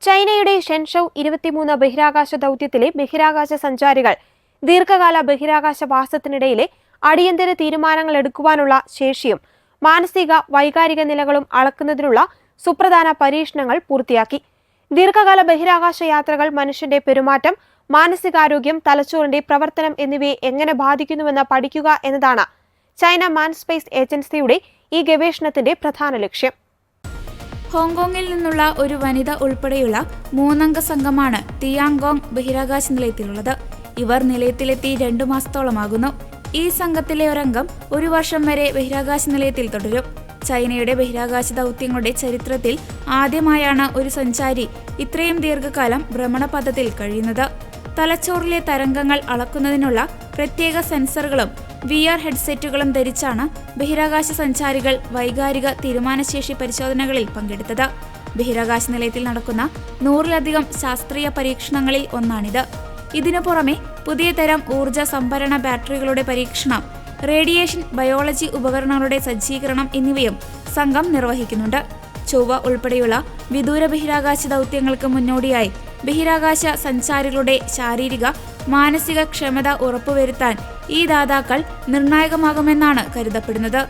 ചൈനയുടെ ഷെൻഷൌ 23 ബഹിരാകാശ ദൗത്യത്തിലെ ബഹിരാകാശ സഞ്ചാരികൾ ദീർഘകാല ബഹിരാകാശ വാസത്തിനിടയിലെ അടിയന്തര തീരുമാനങ്ങൾ എടുക്കുവാനുള്ള ശേഷിയും മാനസിക വൈകാരിക നിലകളും അളക്കുന്നതിനുള്ള സുപ്രധാന പരീക്ഷണങ്ങൾ പൂർത്തിയാക്കി. ദീർഘകാല ബഹിരാകാശ യാത്രകൾ മനുഷ്യന്റെ പെരുമാറ്റം, മാനസികാരോഗ്യം, തലച്ചോറിന്റെ പ്രവർത്തനം എന്നിവയെ എങ്ങനെ ബാധിക്കുന്നുവെന്ന് പഠിക്കുക എന്നതാണ് ചൈന മാൻ സ്പേസ് ഏജൻസിയുടെ ഈ ഗവേഷണത്തിന്റെ പ്രധാന ലക്ഷ്യം. ഹോങ്കോങ്ങിൽ നിന്നുള്ള ഒരു വനിത ഉൾപ്പെടെയുള്ള 3 അംഗ സംഘമാണ് തിയാങ്കോങ് ബഹിരാകാശ നിലയത്തിലുള്ളത്. ഇവർ നിലയത്തിലെത്തി 2 മാസത്തോളമാകുന്നു. ഈ സംഘത്തിലെ ഒരംഗം 1 വർഷം വരെ ബഹിരാകാശ നിലയത്തിൽ തുടരും. ചൈനയുടെ ബഹിരാകാശ ദൗത്യങ്ങളുടെ ചരിത്രത്തിൽ ആദ്യമായാണ് ഒരു സഞ്ചാരി ഇത്രയും ദീർഘകാലം ഭ്രമണപഥത്തിൽ കഴിയുന്നത്. തലച്ചോറിലെ തരംഗങ്ങൾ അളക്കുന്നതിനുള്ള പ്രത്യേക സെൻസറുകളും VR ഹെഡ്സെറ്റുകളും ധരിച്ചാണ് ബഹിരാകാശ സഞ്ചാരികൾ വൈകാരിക തീരുമാനശേഷി പരിശോധനകളിൽ പങ്കെടുത്തത്. ബഹിരാകാശ നിലയത്തിൽ നടക്കുന്ന 100-ലധികം ശാസ്ത്രീയ പരീക്ഷണങ്ങളിൽ ഒന്നാണിത്. ഇതിനു പുറമെ പുതിയ തരം ഊർജ സംഭരണ ബാറ്ററികളുടെ പരീക്ഷണം, റേഡിയേഷൻ ബയോളജി ഉപകരണങ്ങളുടെ സജ്ജീകരണം എന്നിവയും സംഘം നിർവഹിക്കുന്നുണ്ട്. ചൊവ്വ ഉൾപ്പെടെയുള്ള വിദൂര ബഹിരാകാശ ദൗത്യങ്ങൾക്ക് മുന്നോടിയായി ബഹിരാകാശ സഞ്ചാരികളുടെ ശാരീരിക മാനസിക ക്ഷമത ഉറപ്പുവരുത്താൻ ഈ ദാതാക്കൾ നിർണായകമാകുമെന്നാണ് കരുതപ്പെടുന്നത്.